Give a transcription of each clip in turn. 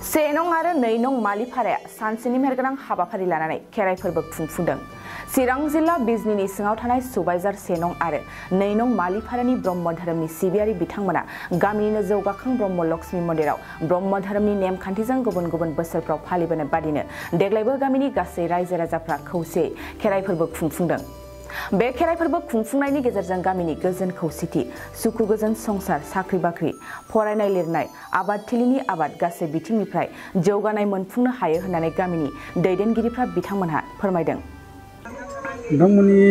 से नं आरो नै नं मालिपाराया सानसेनि मेहेरगोनां हाबाफारि लानानै खेराइ फोरबो खुंफुंदों। चिरां जिल्ला बिजनीनि सिङाव थानाय सुबाइजार से नं आरो नै नं मालिपारानि ब्रह्म धोरोमनि सिबियारि बिथांमोना गामिनिनो जौगाखां ब्रह्म लक्ष्मी मन्दिराव ब्रह्म धोरोमनि नेमखान्थिजों गुबुन गुबुन बोसोरफ्राव फालिबोनाय बादिनो देग्लायबो गामिनि गासै रायजो राजाफ्रा खौसेयै खेराइ फोरबो खुंफुंदों। बे खेराइ फोरबो खुंफुंनायनि गेजेरजों गामिनि गोजोन खौसेथि, सुखु गोजोन संसार, साख्रि बाख्रि, फरायनाय लिरनाय, आबादथिलिनि आबाद गासै बिथिंनिफ्राय जौगानाय मोनफुंनो हायो होननानै गामिनि दैदेनगिरिफ्रा बिथांमोनहा फोरमायदों। नोंथांमोननि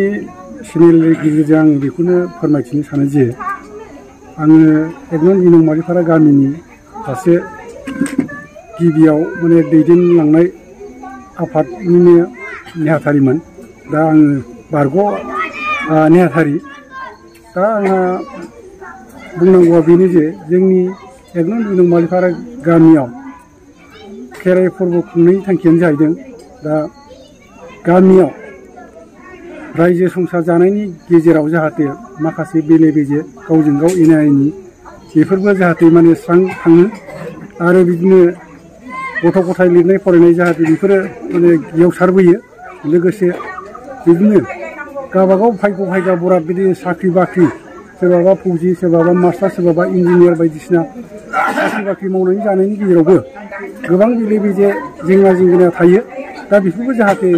चेनेलनि गेजेरजों आं बेखौनो फोरमायथिनो सानो जे आङो एकनं मालिपारा गामिनि सासे गिबियाव माने दैदेनलांनाय आफादनिनो नेहाथारिमोन। दा आङो बारग' नेहाथारि। दा आंहा बुंनांगौआ बेनो जे जोंनि एकनं मालिपारा गामियाव खेराइ फोरबो खुंनायनि थांखियानो जाहैदों दा गामियाव रायजो संसार जानायनि गेजेराव जाहाथे माखासे बेले बेजे गावजों गाव एना एनि बेफोरबो जाहाथे माने स्रां थाङो आरो बिदिनो गथ' गथाय लिरनाय फरायनाय जाहाथे बेफोरो माने गेवसारबोयो। लोगोसे बिदिनो गावबागाव भाग्य भाग्य बराद बिदिनो साख्रि बाख्रि सोरबाबा फौजि, सोरबाबा मास्टार, सोरबाबा इन्जिनियार बायदिसिना साख्रि बाख्रि मावनानै जानायनि गेजेरावबो गोबां बेले बेजे जेंना जेंगोना थायो। दा बेफोरबो जाहाथे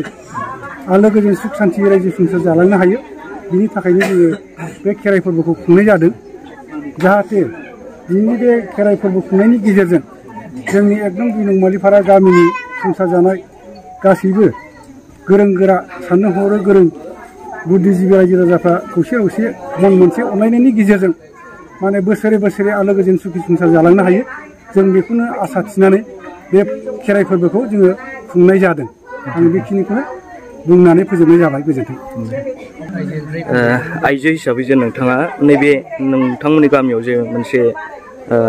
आलो गोजोन सुख सान्थि रायजो संसार जालांनो हायो, बिनि थाखायनो जोङो बे खेराइ फोरबोखौ खुंनाय जादों। जाहाथे दिनैनि बे खेराइ फोरबो खुंनायनि गेजेरजों जोंनि एकनं मालिपारा गामिनि संसार जानाय गासैबो गोरों गोरा साननो हनो गोरों बुद्धिजीबी रायजो राजाफ्रा खौसे खौसे मन मोनसे अनलायनायनि गेजेरजों माने बोसोरे बोसोरे आलो गोजोन सुखि संसार जालांनो हायो। जों बेखौनो आसा थिनानै बे खेराइ फोरबोखौ जोङो खुंनाय जादों। आं बेखिनिखौनो बुंनानै फोजोबनाय जाबाय। गोजोन्थों। आइजो हिसाबै जे नोंथाङा नैबे नोंथांमोननि गामियाव जे मोनसे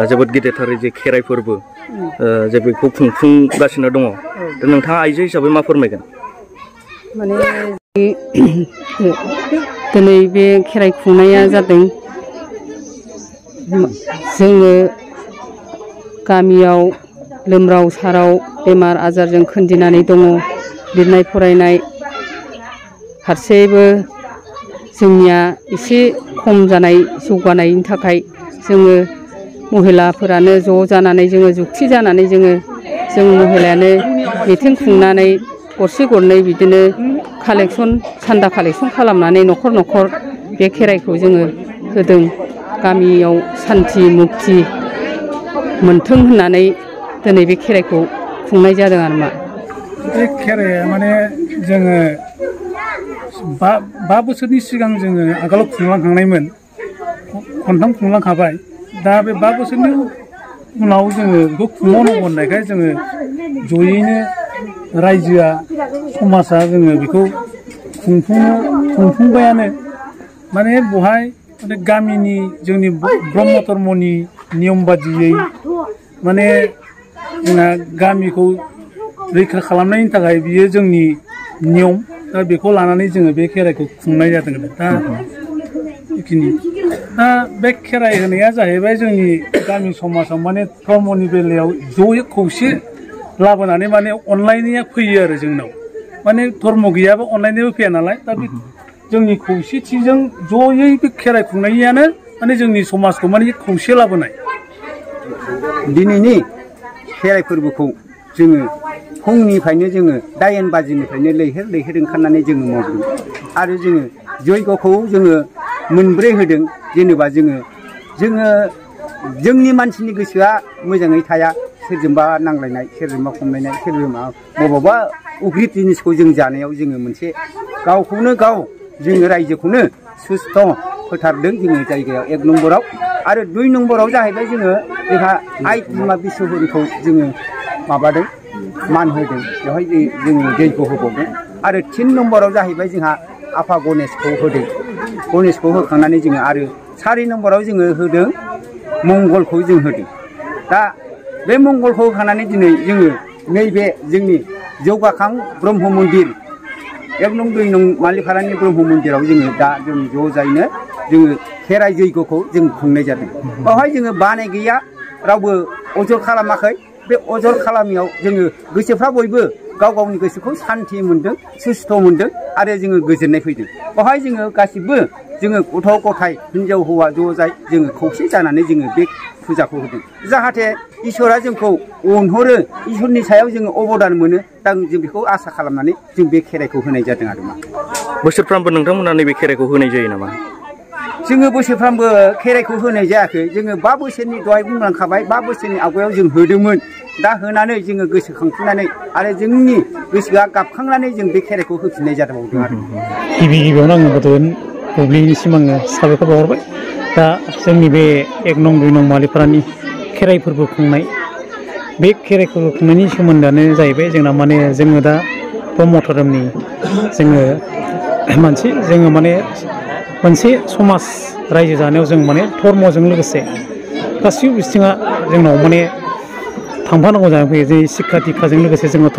जोबोद गेदेरथारै जे खेराइ फोरबो जे बेखौ खुंफुंगासिनो दङ, दा नोंथाङा आइजो हिसाबै मा फोरमायगोन? माने दिनै बे खेराइ खुंनाया जादों जोङो गामियाव लोमराव साराव बेमार आजारजों खोन्दिनानै दङ। लिरनाय फरायनाय फारसेबो जोंनिया एसे खम जानाय जौगानायनि थाखाय जोङो महिलाफोरानो ज' जानानै जोङो जुक्ति जानानै जों महिलायानो मिथिं खुंनानै गरसे गरनै बिदिनो कालेक्सन सान्दा कालेक्सन खालामनानै न'खर न'खर बे खेराइखौ जोङो होदों। गामियाव सान्थि मुक्ति मोनथों होननानै दिनै बे खेराइखौ खुंनाय जादों आरो मा। बे खेराइया माने जोङो बा बोसोरनि सिगां जोङो आगोलाव खुंलांखांनायमोन, खनथाम खुंलांखाबाय। दा बे 5 बोसोरनि उनाव जोङो बेखौ खुंबावनांगौ होननायखाय जोङो जयैनो रायजोआ समाजा जोङो बेखौ खुंफुंबायानो। माने बहाय माने गामिनि जोंनि ब्रह्म धर्मनि नियम बादियै माने जोंहा गामिखौ रैखा खालामनायनि थाखाय बियो जोंनि नियम। दा बेखौ लानानै जोङो बे खेराइखौ खुंनाय जादों। दा बेखिनि दा बे खेराइ होनाया जाहैबाय जोंनि गामि समाजाव माने धर्मनि बेलायाव जयै खौसे लाबोनानै माने अनलायनाया फैयो आरो जोंनाव। माने धर्म गैयाबा अनलायनायबो फैया नालाय। दा बे जोंनि खौसेथिजों जयै बे खेराइ खुंनायानो माने जोंनि समाजखौ माने खौसे लाबोनाय। दिनैनि खेराइ फोरबोखौ जोङो फुंनिफ्रायनो जोङो 9 बाजिनिफ्रायनो लैहोर लैहोर ओंखारनानै जोङो मावदों आरो जोङो जयग'खौ जोङो मोनब्रै होदों। जेनेबा जोङो जोंनि मानसिनि गोसोआ मोजाङै थाया, सोरजोंबा नांलायनाय, सोरजोंबा खमलायनाय, सोरजोंबा बबावबा उग्रिद जिनिसखौ जों जानायाव जोङो मोनसे गावखौनो गाव जोङो रायजोखौनो सुस्थ' फोथारदों जोङो जायगायाव 1 नम्बराव। आरो 2 नम्बराव जाहैबाय जोङो जोंहा आइ बिमा बिश्वहरिखौ जोङो माबादों, मान होदों, बेवहाय जोङो जैग' होबावदों। आरो 3 नम्बराव जाहैबाय जोंहा आफा गणेशखौ होदों। गणेशखौ होखांनानै जोङो आरो 4 नम्बराव जोङो होदों मंगलखौ जों होदों। दा बे मंगलखौ होखांनानै दिनै जोङो नैबे जोंनि जौगाखां ब्रह्म मन्दिर 1 नं 2 नं मालिपारानि ब्रह्म मन्दिराव जोङो दा जों ज' जायैनो जोङो खेराइ जैग'खौ जों खुंनाय जादों। बेवहाय जोङो बानाय गैया, रावबो अजद खालामाखै। बे अजद खालामियाव जोङो गोसोफ्रा बयबो गाव गावनि गोसोखौ सान्थि मोन्दों सुस्थ' मोन्दों आरो जोङो गोजोननाय फैदों बेवहाय जोङो गासिबो जोङो गथ' गथाय हिनजाव हौवा ज' जाय जोङो खौसे जानानै जोङो बे फुजाखौ होदों जाहाथे इसोरा जोंखौ अनहरो इसोरनि सायाव जोङो अबदान मोनो दा जों बेखौ आसा खालामनानै जों बे खेराइखौ होनाय जादों आरो मा बोसोरफ्रामबो नोंथांमोना नैबे खेराइखौ होनाय जायो नामा जोङो बोसोरफ्रामबो खेराइखौ होनाय जायाखै जोङो 5 बोसोरनि दहाय बुंलांखाबाय 5 बोसोरनि आवगायाव जों होदोंमोन दा होनानै जोङो गोसोखांफिननानै आरो जोंनि गोसोआ गाबखांनानै जों बे खेराइखौ होफिननाय जादों आरो गिबियावनो आङो बड'लेण्ड बुब्लिनिसिम आङो साबायखर बावहरबाय दा जोंनि बे 1 नं 2 नं मालिपारानि खेराइ फोरबो खुंनाय बे खेराइ फोरबो खुंनायनि सोमोन्दोआनो जाहैबाय जोंना माने जोङो दा ब्रह्म धोरोमनि जोङो मानसि जोङो माने मोनसे समाज रायजो जानायाव जों माने धर्मजों लोगोसे गासैबो बिथिङा जोंनाव माने थांफानांगौ जानानै फैयो जे शिक्षा दीक्षाजों लोगोसे जोङो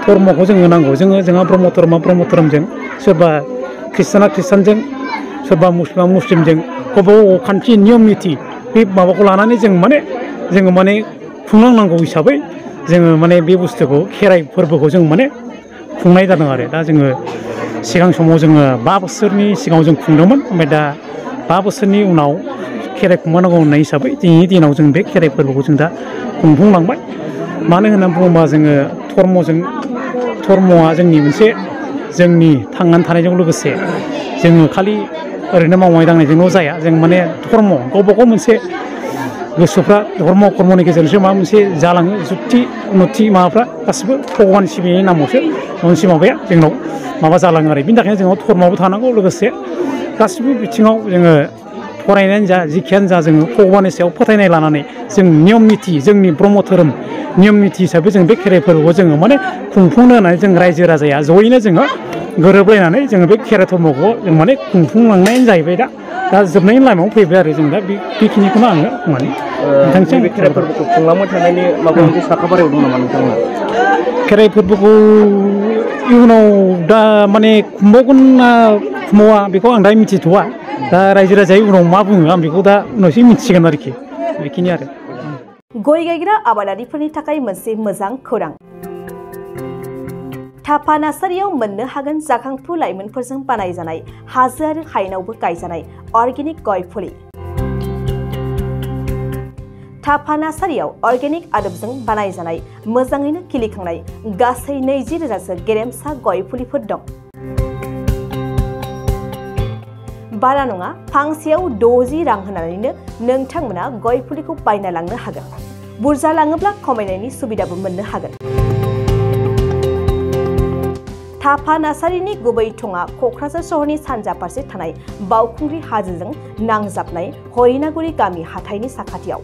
धर्मखौ जोङो नांगौ जोंहा ब्रह्म धोरोमजों सोरबा ख्रिस्टाना ख्रिस्टानजों सोरबा मुस्लिमा मुस्लिमजों गावबा गाव खान्थि नियम निथि बे माबाखौ लानानै जोङो माने खुंलांनांगौ हिसाबै जोङो माने बे बुस्थुखौ खेराइ फोरबोखौ जों माने खुंनाय जादों आरो दा जोङो सिगां समाव जोङो 5 बोसोरनि सिगाङाव जों खुंदोंमोन ओमफ्राय दा 5 बोसोरनि उनाव खेराइ खुंबानांगौ होननाय हिसाबै दिनैनि दिनाव जों बे खेराइ फोरबोखौ जों दा खुंफुंलांबाय मानो होननानै बुङोबा जोङो धर्मआ जोंनि मोनसे जोंनि थांनानै थानायजों लोगोसे जोङो खालि ओरैनो मावनाय दांनायजोंल' जाया जों माने धर्म गावबा गाव मोनसे गोसोफ्रा धर्म कर्मनि गेजेरजोंसो माबा मोनसे जालाङो जुक्ति उन्नति माबाफ्रा गासिबो भगवान सिबिनायनि नामावसो मोनसे माबाया जोंनाव माबा जालाङो आरो बिनि थाखायनो जोङो धर्मआवबो थानांगौ लोगोसे गासिबो बिथिङाव जोङो फरायनायानो जा जिखियानो जा जोङो भगवाननि सायाव फोथायनाय लानानै जों नियम निथि जोंनि ब्रह्म धोरोम नियम निथि हिसाबै जों बे खेराइ फोरबोखौ जोङो माने खुंफुंनो होनानै जों रायजो राजाया जयैनो जोङो गोरोबलायनानै जोङो बे खेराइ धर्मखौ जों माने खुंफुंलांनायानो जाहैबाय दा जोबनायनि लामायाव फैबाय आरो जों दा बेखिनिखौनो आङो माने नोंथांसिम बे खेराइ फोरबोखौ खुंलांबाय थानायनि माबा मोनसे साखाफारायाव दं नामा नोंथांमोना खेराइ फोरबोखौ इयुनाव दा माने खुंबावगोन ना खुंबावा बेखौ आं दा मिथिथ'वा दा रायजो राजाया उनाव मा बुङो आं बेखौ दा उनावसो मिथिसिगोन आरोखि बेखिनि आरो गय गायग्रा आबादारिफोरनि थाखाय मोनसे मोजां खौरां थापा नार्सारियाव मोननो हागोन जाखांफु लाइमोनफोरजों बानायजानाय हाजो आरो हायेनावबो गायजानाय अर्गेनिक गय फुलि थापा नार्सारियाव अर्गेनिक आदबजों बानायजानाय मोजाङैनो खिलिखांनाय गासै 20,000सो गेरेमसा गय फुलिफोर दं बारा नङा फांसेयाव 60 रां होनानैनो नोंथांमोना गय फुलिखौ बायना लांनो हागोन बुरजा लाङोब्ला खमायनायनि सुबिदाबो मोननो हागोन थापा नार्सारिनि गुबै थङा क'क्राझार सहरनि सानजा फारसे थानाय बावखुंग्रि हाजोजों नांजाबनाय हरिनागुरि गामि हाथाइनि साखाथियाव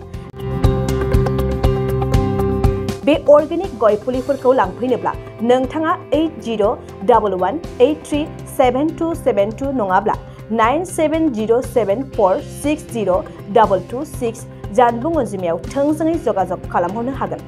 बे अर्गेनिक गय फुलिफोरखौ लांफैनोब्ला नोंथाङा 8011837272 नङाब्ला 9707460226 जानबुं अनजिमायाव थोंजोङै जगाजग खालामहरनो हागोन